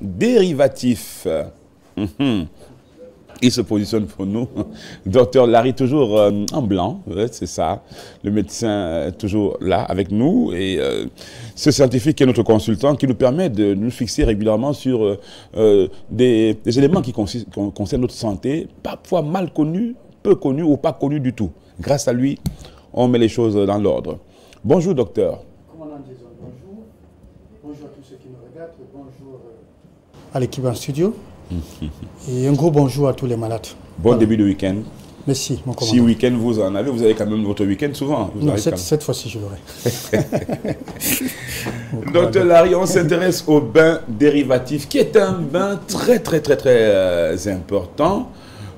dérivatif. Il se positionne pour nous. Docteur Larry, toujours en blanc, ouais, c'est ça. Le médecin toujours là avec nous. Et ce scientifique qui est notre consultant, qui nous permet de nous fixer régulièrement sur des éléments qui concernent notre santé, parfois mal connus, peu connus ou pas connus du tout. Grâce à lui, on met les choses dans l'ordre. Bonjour, docteur. Commandant Jason, bonjour. Bonjour à tous ceux qui nous regardent. Bonjour à l'équipe en studio. Et un gros bonjour à tous les malades. Bon début de week-end. Merci, mon commandant. Si week-end vous en avez, vous avez quand même votre week-end souvent. Non, cette fois-ci, je l'aurai. Docteur Larry, on s'intéresse au bain dérivatif, qui est un bain très important.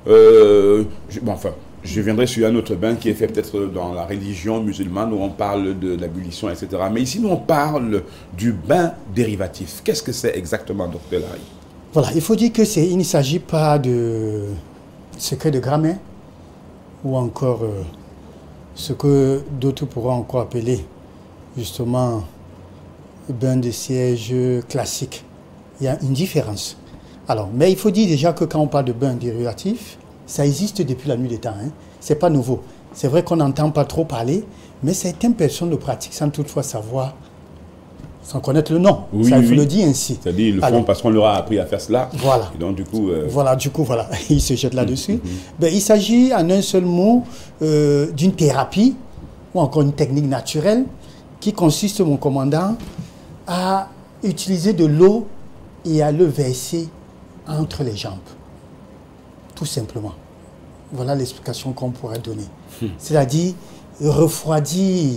Je viendrai sur un autre bain qui est fait peut-être dans la religion musulmane, où on parle de l'ablution, etc. Mais ici, nous, on parle du bain dérivatif. Qu'est-ce que c'est exactement, docteur Larry? Voilà, il faut dire qu'il ne s'agit pas de secret de grammaire ou encore ce que d'autres pourront encore appeler justement bain de siège classique. Il y a une différence. Alors, mais il faut dire déjà que quand on parle de bain dérivatif, ça existe depuis la nuit des temps. Hein. Ce n'est pas nouveau. C'est vrai qu'on n'entend pas trop parler, mais certaines personnes le pratiquent sans toutefois savoir, sans connaître le nom. Oui, ça, il faut le dire ainsi. C'est-à-dire, ils le font parce qu'on leur a appris à faire cela. Voilà. Et donc, du coup... Voilà, ils se jettent là-dessus. Ben, il s'agit, en un seul mot, d'une thérapie, ou encore une technique naturelle, qui consiste, mon commandant, à utiliser de l'eau et à le verser entre les jambes. Tout simplement. Voilà l'explication qu'on pourrait donner. C'est-à-dire, refroidir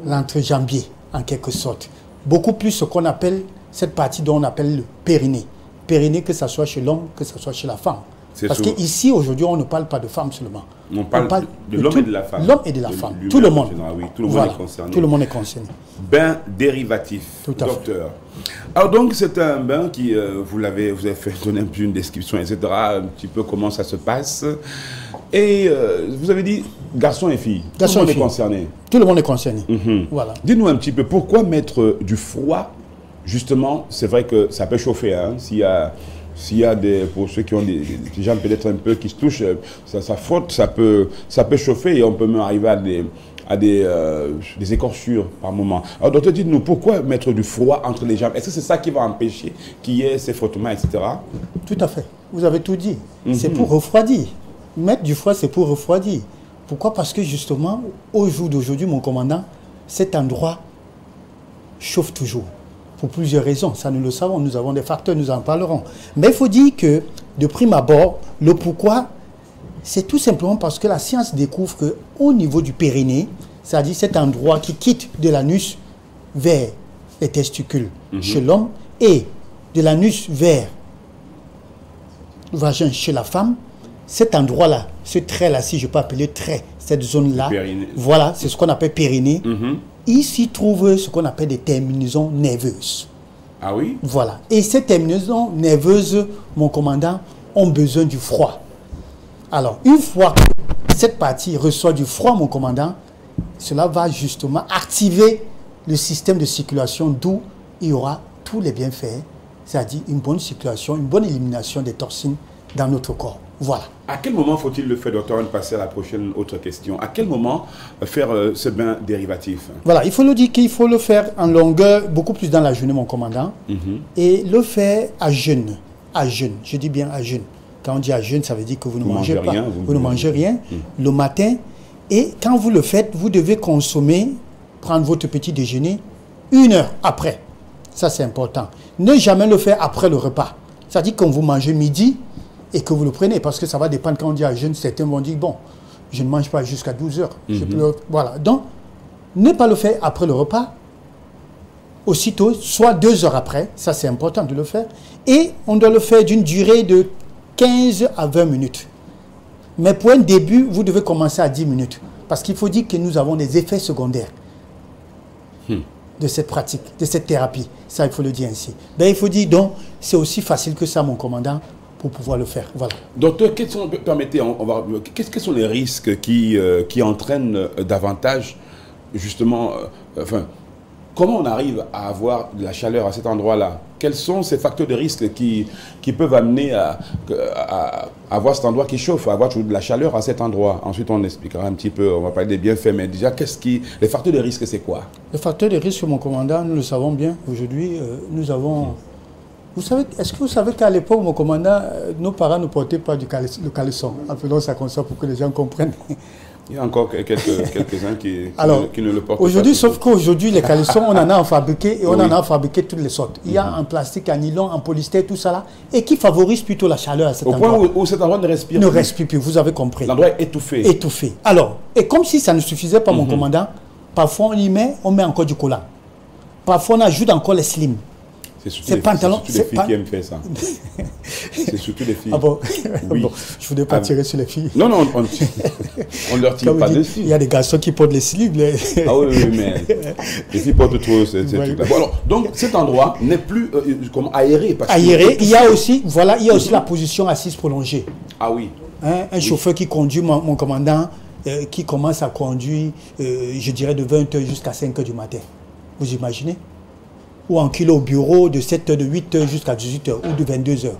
l'entrejambier, en quelque sorte. Beaucoup plus ce qu'on appelle, cette partie dont on appelle le périnée. Périnée, que ce soit chez l'homme, que ce soit chez la femme. Parce qu'ici, aujourd'hui, on ne parle pas de femme seulement. On parle de l'homme et de la femme. L'homme et de la femme. Tout le monde. Oui, tout le monde est concerné. Tout le monde est concerné. Bain dérivatif, tout à docteur. Alors donc, c'est un bain qui, vous avez fait donner un peu une description, etc., un petit peu comment ça se passe. Et vous avez dit garçon et fille. Tout le monde est concerné. Tout le monde est concerné. Voilà. Dites-nous un petit peu, pourquoi mettre du froid? Justement, c'est vrai que ça peut chauffer, hein, s'il y a pour ceux qui ont des gens peut-être un peu qui se touchent, ça frotte, ça peut chauffer et on peut même arriver à des écorchures par moment. Alors docteur, dites-nous, pourquoi mettre du froid entre les jambes? Est-ce que c'est ça qui va empêcher qu'il y ait ces frottements, etc.? Tout à fait. Vous avez tout dit. C'est pour refroidir. Mettre du froid, c'est pour refroidir. Pourquoi? Parce que justement, au jour d'aujourd'hui, mon commandant, cet endroit chauffe toujours. Pour plusieurs raisons, ça nous le savons, nous avons des facteurs, nous en parlerons. Mais il faut dire que, de prime abord, le pourquoi, c'est tout simplement parce que la science découvre qu'au niveau du périnée, c'est-à-dire cet endroit qui quitte de l'anus vers les testicules chez l'homme et de l'anus vers le vagin chez la femme, cet endroit-là, ce trait-là, si je peux appeler trait, cette zone-là, voilà, c'est ce qu'on appelle périnée. Il s'y trouve ce qu'on appelle des terminaisons nerveuses. Ah oui? Voilà. Et ces terminaisons nerveuses, mon commandant, ont besoin du froid. Alors, une fois que cette partie reçoit du froid, mon commandant, cela va justement activer le système de circulation, d'où il y aura tous les bienfaits, c'est-à-dire une bonne circulation, une bonne élimination des toxines dans notre corps. Voilà. À quel moment faut-il le faire, docteur, avant de passer à la prochaine autre question? À quel moment faire ce bain dérivatif? Voilà, il faut le dire qu'il faut le faire en longueur, beaucoup plus dans la journée, mon commandant, et le faire à jeûne. À jeûne, je dis bien à jeûne. Quand on dit à jeûne, ça veut dire que vous ne mangez pas, vous ne mangez rien le matin. Et quand vous le faites, vous devez consommer, prendre votre petit déjeuner 1 heure après. Ça, c'est important. Ne jamais le faire après le repas. C'est-à-dire quand vous mangez midi et que vous le prenez, parce que ça va dépendre quand on dit à jeûne, certains vont dire, bon, je ne mange pas jusqu'à 12 heures. Voilà. Donc, ne pas le faire après le repas, aussitôt, soit 2 heures après, ça c'est important de le faire, et on doit le faire d'une durée de 15 à 20 minutes. Mais pour un début, vous devez commencer à 10 minutes, parce qu'il faut dire que nous avons des effets secondaires de cette pratique, de cette thérapie. Ça, il faut le dire ainsi. Ben, il faut dire donc, c'est aussi facile que ça, mon commandant, pour pouvoir le faire. Voilà. Docteur, quels sont les risques qui entraînent davantage, justement, Comment on arrive à avoir de la chaleur à cet endroit-là? Quels sont ces facteurs de risque qui peuvent amener à avoir cet endroit qui chauffe, à avoir toujours de la chaleur à cet endroit? Ensuite, on expliquera un petit peu, on va parler des bienfaits, mais déjà, les facteurs de risque, c'est quoi? Les facteurs de risque, mon commandant, nous le savons bien. Aujourd'hui, nous avons... Vous savez, est-ce que vous savez qu'à l'époque, mon commandant, nos parents ne portaient pas le caleçon? Appelons ça comme ça pour que les gens comprennent. Il y a encore quelques-uns qui ne le portent pas. Aujourd'hui, sauf qu'aujourd'hui, les caleçons, on en a en fabriqué et on en a fabriqué toutes les sortes. Il y a en plastique, en nylon, en polyester, tout ça là, et qui favorise plutôt la chaleur à cet endroit. Au point où cet endroit ne respire plus. Ne respire plus, vous avez compris. L'endroit est étouffé. Étouffé. Alors, et comme si ça ne suffisait pas, mon commandant, parfois on met encore du collant. Parfois on ajoute encore les slims. C'est surtout les filles qui aiment faire ça. C'est surtout les filles. Ah bon? Oui. Bon, je ne voudrais pas tirer sur les filles. Non, non, on ne leur tire pas dessus. Il y a des garçons qui portent les slips. Ah oui, mais les filles portent trop ces trucs-là. Bon, alors, donc cet endroit n'est plus aéré. Aéré, il y a aussi, voilà, il y a aussi la position assise prolongée. Ah oui. Hein, un chauffeur qui conduit, mon commandant, qui commence à conduire, je dirais, de 20 h jusqu'à 5 h du matin. Vous imaginez? Ou en kilo au bureau de 7 h, de 8 h jusqu'à 18 h ou de 22 h.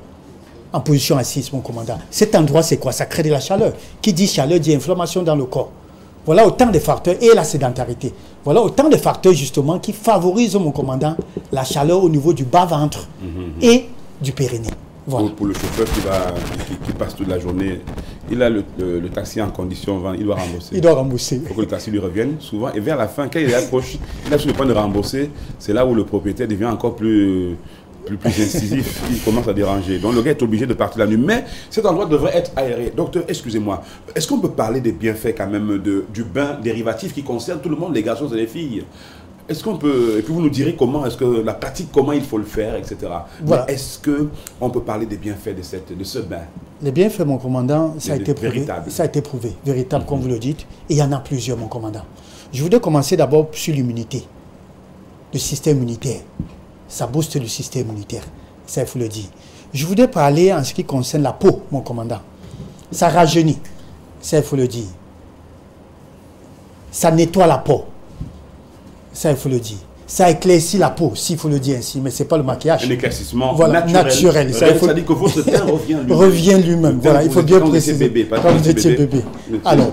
En position assise, mon commandant. Cet endroit, c'est quoi? Ça crée de la chaleur. Qui dit chaleur dit inflammation dans le corps. Voilà autant de facteurs. Et la sédentarité. Voilà autant de facteurs, justement, qui favorisent, mon commandant, la chaleur au niveau du bas-ventre et du périnée. Voilà. Pour le chauffeur qui passe toute la journée, il a le taxi en condition, il doit rembourser. Il doit rembourser. Il faut que le taxi lui revienne souvent. Et vers la fin, quand il approche, il a sur le point de rembourser, c'est là où le propriétaire devient encore plus incisif, il commence à déranger. Donc le gars est obligé de partir la nuit. Mais cet endroit devrait être aéré. Docteur, excusez-moi, est-ce qu'on peut parler des bienfaits quand même du bain dérivatif qui concerne tout le monde, les garçons et les filles? Est-ce qu'on peut, et puis vous nous direz comment, est-ce que la pratique, comment il faut le faire, etc. Voilà. Est-ce qu'on peut parler des bienfaits de ce bain? Les bienfaits, mon commandant, ça a été prouvé. Ça a été prouvé, véritable, comme vous le dites. Et il y en a plusieurs, mon commandant. Je voudrais commencer d'abord sur l'immunité, le système immunitaire. Ça booste le système immunitaire, ça il faut le dire. Je voudrais parler en ce qui concerne la peau, mon commandant. Ça rajeunit, ça il faut le dire. Ça nettoie la peau. Ça, il faut le dire. Ça éclaircit la peau, s'il faut le dire ainsi, mais ce n'est pas le maquillage. Un éclaircissement naturel. Ça dit que votre teint revient lui-même. Voilà, il faut bien préciser. Quand vous étiez bébé. Alors,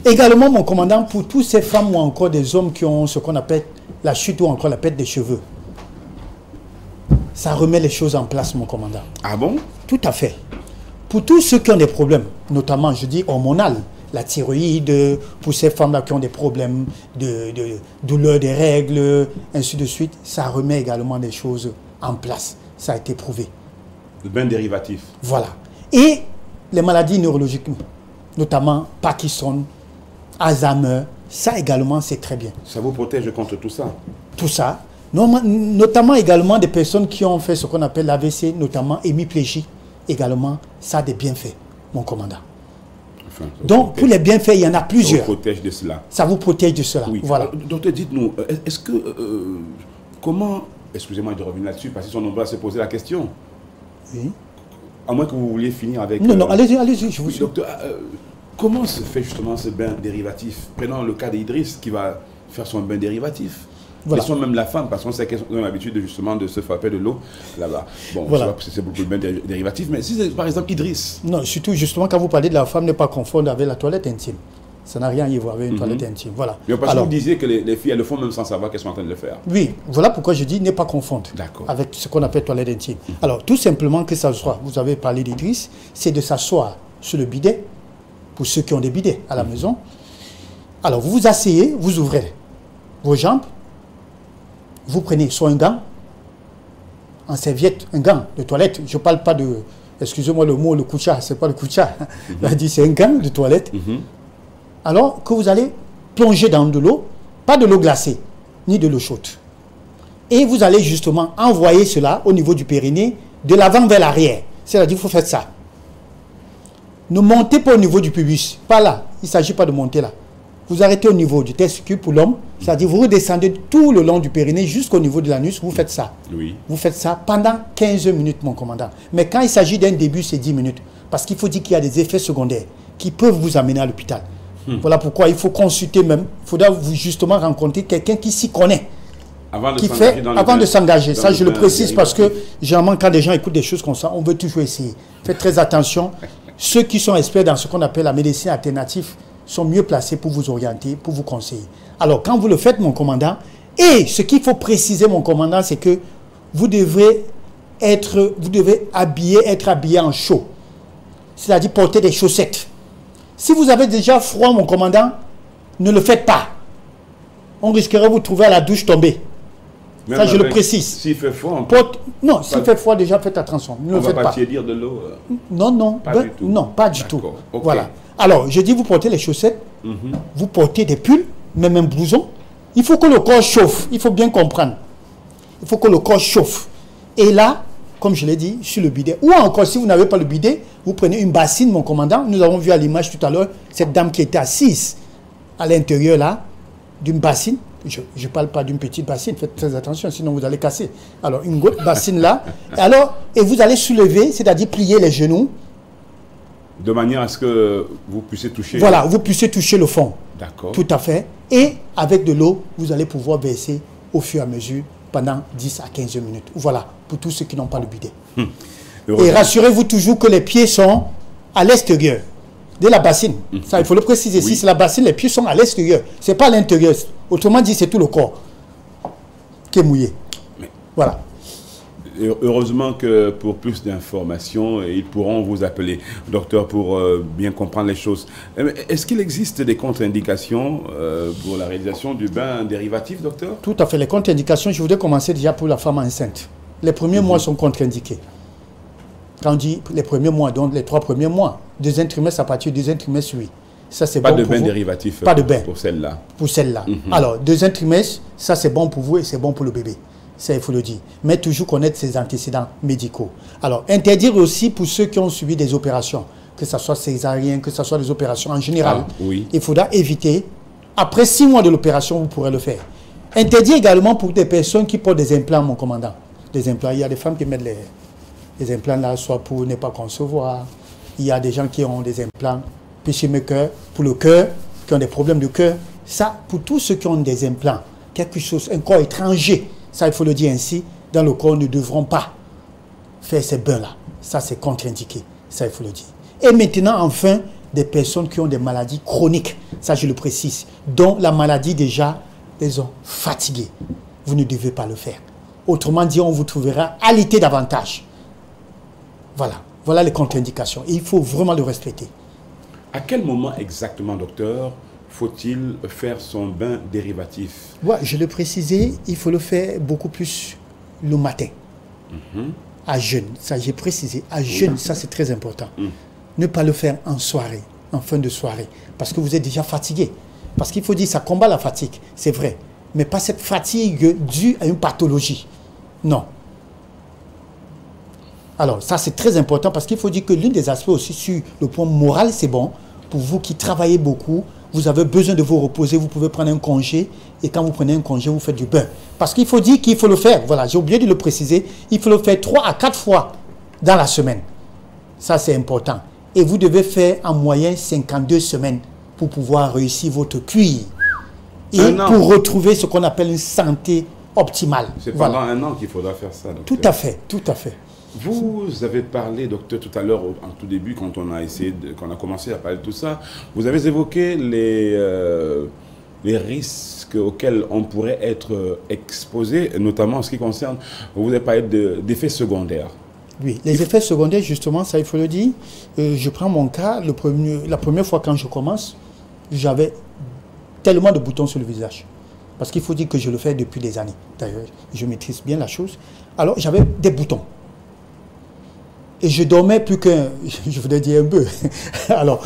également, mon commandant, pour toutes ces femmes ou encore des hommes qui ont ce qu'on appelle la chute ou encore la perte des cheveux, ça remet les choses en place, mon commandant. Ah bon? Tout à fait. Pour tous ceux qui ont des problèmes, notamment, je dis, hormonal, la thyroïde, pour ces femmes-là qui ont des problèmes de douleur des règles, ainsi de suite, ça remet également des choses en place. Ça a été prouvé. Le bain dérivatif. Voilà. Et les maladies neurologiques, notamment Parkinson, Alzheimer, ça également, c'est très bien. Ça vous protège contre tout ça? Tout ça. Notamment également des personnes qui ont fait ce qu'on appelle l'AVC, notamment hémiplégie, également, ça a des bienfaits, mon commandant. Enfin, donc, pour les bienfaits, il y en a plusieurs. Ça vous protège de cela. Ça vous protège de cela. Oui. Voilà. Docteur, dites-nous, est-ce que... comment... Excusez-moi de revenir là-dessus, parce qu'ils sont nombreux à se poser la question. Oui. À moins que vous vouliez finir avec... Non, non, allez-y, je vous suis. Docteur, comment se fait justement ce bain dérivatif? Prenons le cas d'Idriss qui va faire son bain dérivatif. Voilà. Laissons même la femme, parce qu'on sait qu'elles ont l'habitude justement de se frapper de l'eau là-bas. Bon, voilà. C'est beaucoup le bain dérivatif, mais si c'est par exemple Idriss. Non, surtout justement quand vous parlez de la femme, ne pas confondre avec la toilette intime. Ça n'a rien à y voir avec une toilette intime. Voilà. Mais parce que vous disiez que les filles, elles le font même sans savoir qu'elles sont en train de le faire. Oui, voilà pourquoi je dis ne pas confondre avec ce qu'on appelle toilette intime. Alors, tout simplement que ça soit, vous avez parlé d'Idriss, c'est de s'asseoir sur le bidet, pour ceux qui ont des bidets à la maison. Alors, vous vous asseyez, vous ouvrez vos jambes, vous prenez soit un gant, en serviette, un gant de toilette. Je ne parle pas de, excusez-moi le mot, le koucha, ce n'est pas le koucha. C'est un gant de toilette. Alors que vous allez plonger dans de l'eau, pas de l'eau glacée, ni de l'eau chaude. Et vous allez justement envoyer cela au niveau du périnée, de l'avant vers l'arrière. C'est-à-dire qu'il faut faire ça. Ne montez pas au niveau du pubis, pas là. Il ne s'agit pas de monter là. Vous arrêtez au niveau du testicule pour l'homme, c'est-à-dire vous redescendez tout le long du périnée jusqu'au niveau de l'anus, vous faites ça. Oui. Vous faites ça pendant 15 minutes, mon commandant. Mais quand il s'agit d'un début, c'est 10 minutes. Parce qu'il faut dire qu'il y a des effets secondaires qui peuvent vous amener à l'hôpital. Voilà pourquoi il faut consulter même. Il faudra vous justement rencontrer quelqu'un qui s'y connaît. avant de s'engager. Ça, je le précise parce que, généralement, quand des gens écoutent des choses comme ça, on veut toujours essayer. Faites très attention. Ceux qui sont experts dans ce qu'on appelle la médecine alternative sont mieux placés pour vous orienter, pour vous conseiller. Alors, quand vous le faites, mon commandant, et ce qu'il faut préciser, mon commandant, c'est que vous devez être habillé en chaud. C'est-à-dire porter des chaussettes. Si vous avez déjà froid, mon commandant, ne le faites pas. On risquerait de vous trouver à la douche tombée. Même ça, je le précise. S'il fait froid, non, s'il fait froid, déjà, faites attention. Ne on le faites va pas. tiédir de l'eau. Non, pas du tout. Okay. Voilà. Alors, je dis, vous portez les chaussettes, vous portez des pulls, même un blouson. Il faut que le corps chauffe. Il faut bien comprendre. Il faut que le corps chauffe. Et là, comme je l'ai dit, sur le bidet. Ou encore, si vous n'avez pas le bidet, vous prenez une bassine, mon commandant. Nous avons vu à l'image tout à l'heure, cette dame qui était assise à l'intérieur, là, d'une bassine. Je ne parle pas d'une petite bassine, faites très attention, sinon vous allez casser. Alors, une grosse bassine là. Et vous allez soulever, c'est-à-dire plier les genoux. De manière à ce que vous puissiez toucher... Voilà, vous puissiez toucher le fond. D'accord. Tout à fait. Et avec de l'eau, vous allez pouvoir verser au fur et à mesure pendant 10 à 15 minutes. Voilà, pour tous ceux qui n'ont pas le bidet. Et rassurez-vous toujours que les pieds sont à l'extérieur de la bassine. Ça, il faut le préciser. Si c'est la bassine, les pieds sont à l'extérieur. Ce n'est pas à l'intérieur. Autrement dit, c'est tout le corps qui est mouillé. Voilà. Heureusement que pour plus d'informations, ils pourront vous appeler, docteur, pour bien comprendre les choses. Est-ce qu'il existe des contre-indications pour la réalisation du bain dérivatif, docteur? Tout à fait. Les contre-indications, je voudrais commencer déjà pour la femme enceinte. Les premiers mois sont contre-indiqués. Quand on dit les premiers mois, donc les 3 premiers mois, deuxième trimestre, à partir du deuxième trimestre, oui. Ça, c'est pas bon de pour bain vous. Dérivatif pas de bain pour celle-là. Pour celle-là. Alors, deuxième trimestre, ça c'est bon pour vous et c'est bon pour le bébé. Ça, il faut le dire. Mais toujours connaître ses antécédents médicaux. Alors, interdire aussi pour ceux qui ont subi des opérations, que ce soit césarienne, que ce soit des opérations en général. Il faudra éviter. Après 6 mois de l'opération, vous pourrez le faire. Interdire également pour des personnes qui portent des implants, mon commandant. Des implants. Il y a des femmes qui mettent les implants là, soit pour ne pas concevoir. Il y a des gens qui ont des implants pacemaker pour le cœur, qui ont des problèmes de cœur. Ça, pour tous ceux qui ont des implants, quelque chose, un corps étranger, ça il faut le dire ainsi, dans le corps ne devront pas faire ces bains-là. Ça c'est contre-indiqué, ça il faut le dire. Et maintenant enfin, des personnes qui ont des maladies chroniques, ça je le précise, dont la maladie déjà les ont fatigués. Vous ne devez pas le faire. Autrement dit, on vous trouvera alité davantage. Voilà, voilà les contre-indications. Et il faut vraiment le respecter. À quel moment exactement, docteur, faut-il faire son bain dérivatif? Ouais, je l'ai précisé, il faut le faire beaucoup plus le matin, à jeûne. Ça, j'ai précisé, à jeûne, ça c'est très important. Ne pas le faire en soirée, en fin de soirée, parce que vous êtes déjà fatigué. Parce qu'il faut dire, ça combat la fatigue, c'est vrai, mais pas cette fatigue due à une pathologie. Non. Alors, ça c'est très important parce qu'il faut dire que l'un des aspects aussi sur le point moral, c'est bon. Pour vous qui travaillez beaucoup, vous avez besoin de vous reposer, vous pouvez prendre un congé. Et quand vous prenez un congé, vous faites du bain. Parce qu'il faut dire qu'il faut le faire. Voilà, j'ai oublié de le préciser. Il faut le faire 3 à 4 fois dans la semaine. Ça, c'est important. Et vous devez faire en moyenne 52 semaines pour pouvoir réussir votre cuir. Et pour retrouver ce qu'on appelle une santé optimale. C'est pendant un an qu'il faudra faire ça, docteur. Tout à fait, tout à fait. Vous avez parlé, docteur, tout à l'heure, en tout début, quand on a commencé à parler de tout ça, vous avez évoqué les risques auxquels on pourrait être exposé, notamment en ce qui concerne, vous avez parlé d'effets secondaires. Oui, les effets secondaires, justement, ça il faut le dire. Je prends mon cas, la première fois quand je commence, j'avais tellement de boutons sur le visage. Parce qu'il faut dire que je le fais depuis des années. D'ailleurs, je maîtrise bien la chose. Alors, j'avais des boutons. Et je dormais plus qu'un, je voudrais dire un peu. alors,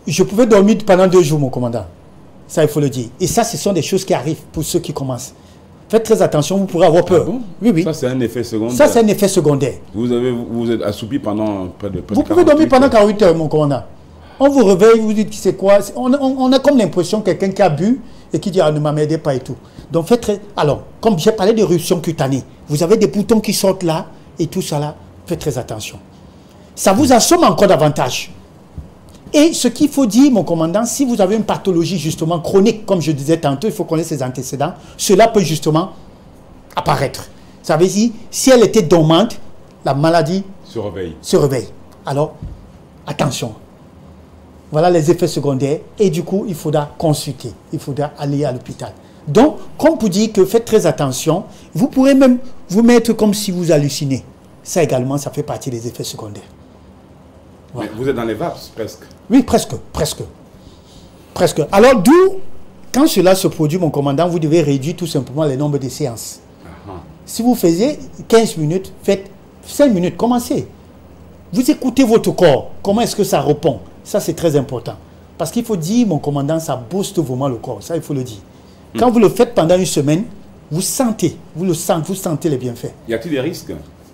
je pouvais dormir pendant 2 jours, mon commandant. Ça, il faut le dire. Et ça, ce sont des choses qui arrivent pour ceux qui commencent. Faites très attention, vous pourrez avoir peur. Ah bon? Oui, oui. Ça, c'est un effet secondaire. Ça, c'est un effet secondaire. Vous êtes assoupi pendant près de 48 Vous pouvez dormir pendant 48 heures, mon commandant. On vous réveille, vous dites, c'est quoi? On a comme l'impression quelqu'un qui a bu et qui dit, ah, ne m'aidez pas et tout. Donc, faites très... Alors, comme j'ai parlé d'éruption cutanée, vous avez des boutons qui sortent là, et tout ça là, faites très attention. Ça vous assomme encore davantage. Et ce qu'il faut dire, mon commandant, si vous avez une pathologie justement chronique, comme je disais tantôt, il faut connaître ses antécédents, cela peut justement apparaître. Ça veut dire, si elle était dormante, la maladie se réveille. Alors, attention. Voilà les effets secondaires. Et du coup, il faudra consulter. Il faudra aller à l'hôpital. Donc, comme pour dire que faites très attention, vous pourrez même vous mettre comme si vous hallucinez. Ça également, ça fait partie des effets secondaires. Voilà. Mais vous êtes dans les VAPS, presque. Oui, presque. Alors, d'où, quand cela se produit, mon commandant, vous devez réduire tout simplement le nombre de séances. Si vous faisiez 15 minutes, faites 5 minutes, commencez. Vous écoutez votre corps. Comment est-ce que ça répond? Ça, c'est très important. Parce qu'il faut dire, mon commandant, ça booste vraiment le corps. Ça, il faut le dire. Quand vous le faites pendant une semaine, vous sentez les bienfaits. Y a-t-il des risques?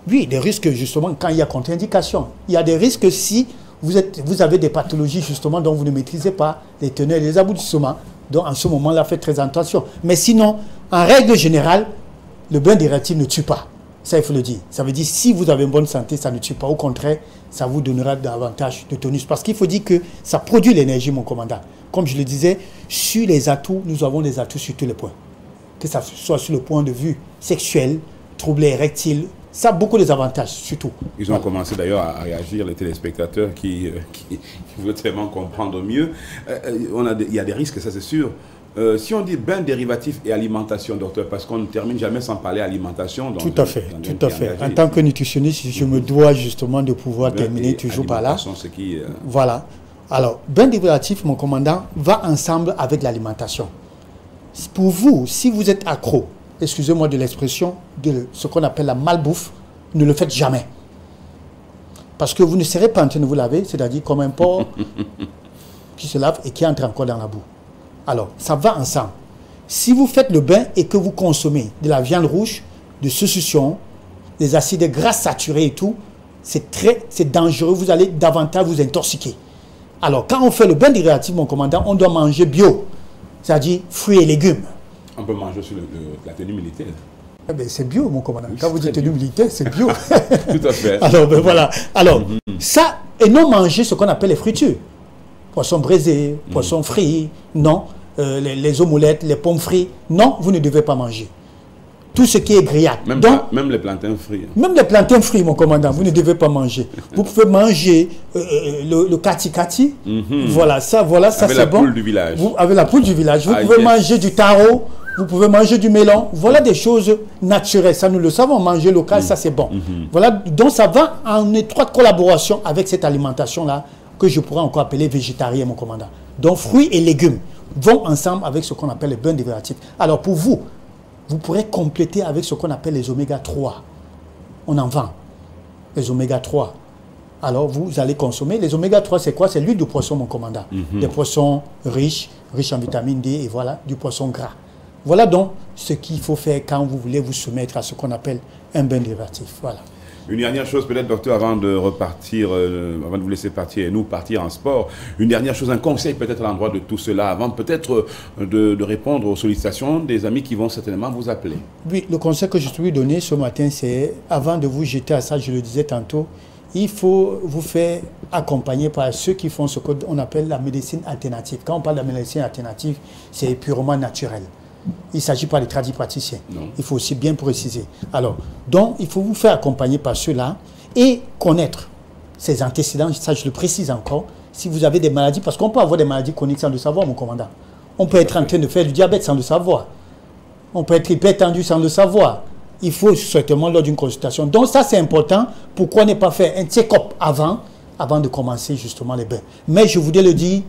Oui, des risques, justement, quand il y a contre-indication. Il y a des risques si vous avez des pathologies, justement, dont vous ne maîtrisez pas les teneurs et les aboutissements. Donc, en ce moment-là, faites très attention. Mais sinon, en règle générale, le bain diurétique ne tue pas. Ça, il faut le dire. Ça veut dire, si vous avez une bonne santé, ça ne tue pas. Au contraire, ça vous donnera davantage de tonus. Parce qu'il faut dire que ça produit l'énergie, mon commandant. Comme je le disais, sur les atouts, nous avons des atouts sur tous les points. Que ça soit sur le point de vue sexuel, troubles érectiles, ça a beaucoup d'avantages, surtout. Ils ont commencé d'ailleurs à réagir, les téléspectateurs qui veulent tellement comprendre mieux. Il y a des risques, ça c'est sûr. Si on dit bain dérivatif et alimentation, docteur, parce qu'on ne termine jamais sans parler alimentation. Tout à fait. En tant que nutritionniste, je me dois justement de pouvoir terminer toujours par là. Voilà. Alors, bain dérivatif, mon commandant, va ensemble avec l'alimentation. Pour vous, si vous êtes accro, excusez-moi de l'expression, de ce qu'on appelle la malbouffe, ne le faites jamais. Parce que vous ne serez pas en train de vous laver, c'est-à-dire comme un porc qui se lave et qui entre encore dans la boue. Alors, ça va ensemble. Si vous faites le bain et que vous consommez de la viande rouge, de saucisson, des acides gras saturés et tout, c'est dangereux, vous allez davantage vous intoxiquer. Alors, quand on fait le bain dérivatif, mon commandant, on doit manger bio, c'est-à-dire fruits et légumes. On peut manger sur la tenue militaire. Eh bien, c'est bio, mon commandant. Oui, quand vous dites tenue militaire, c'est bio. Tout à fait. Alors, ben voilà. Alors, ça, et non manger ce qu'on appelle les fritures. Poisson braisé, poisson frit, non. Les omelettes, les pommes frites, non, vous ne devez pas manger. Tout ce qui est grillade. Même les plantains frits. Même les plantains frits, mon commandant, vous ne devez pas manger. Vous pouvez manger le kati-kati. Voilà, ça c'est bon. Avec la poule du village. Vous pouvez manger du taro, vous pouvez manger du melon. Voilà des choses naturelles. Ça, nous le savons, manger local, ça c'est bon. Voilà, donc ça va en étroite collaboration avec cette alimentation-là, que je pourrais encore appeler végétarien, mon commandant. Donc, fruits et légumes vont ensemble avec ce qu'on appelle les bains dérivatifs. Alors, pour vous, vous pourrez compléter avec ce qu'on appelle les oméga 3. On en vend, les oméga 3. Alors, vous allez consommer. Les oméga 3, c'est quoi? C'est l'huile de poisson, mon commandant. Des poissons riches en vitamine D et voilà, du poisson gras. Voilà donc ce qu'il faut faire quand vous voulez vous soumettre à ce qu'on appelle un bain dérivatif. Voilà. Une dernière chose peut-être, docteur, avant de repartir, avant de vous laisser partir et nous partir en sport, une dernière chose, un conseil peut-être à l'endroit de tout cela, avant peut-être de répondre aux sollicitations des amis qui vont certainement vous appeler. Oui, le conseil que je peux vous donner ce matin, c'est avant de vous jeter à ça, je le disais tantôt, il faut vous faire accompagner par ceux qui font ce qu'on appelle la médecine alternative. Quand on parle de la médecine alternative, c'est purement naturel. Il ne s'agit pas de tradipraticiens. Il faut aussi bien préciser. Alors, donc, il faut vous faire accompagner par ceux-là et connaître ses antécédents. Ça, je le précise encore. Si vous avez des maladies, parce qu'on peut avoir des maladies chroniques sans le savoir, mon commandant. On peut être en train de faire du diabète sans le savoir. On peut être hypertendu sans le savoir. Il faut certainement lors d'une consultation. Donc, ça, c'est important. Pourquoi ne pas faire un check-up avant de commencer justement les bains? Mais je voudrais le dire,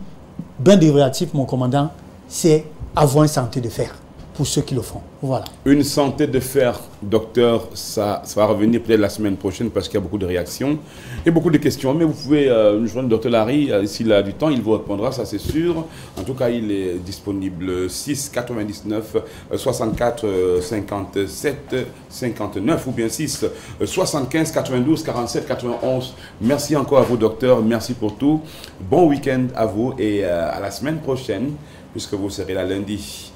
bain dérivatif, mon commandant, c'est avoir une santé de fer. Pour ceux qui le font. Voilà. Une santé de fer, docteur, ça va revenir peut-être la semaine prochaine parce qu'il y a beaucoup de réactions et beaucoup de questions. Mais vous pouvez nous joindre docteur Larry, s'il a du temps, il vous répondra, ça c'est sûr. En tout cas, il est disponible 6 99 64 57 59 ou bien 6 75 92 47 91. Merci encore à vous, docteur. Merci pour tout. Bon week-end à vous et à la semaine prochaine puisque vous serez là lundi.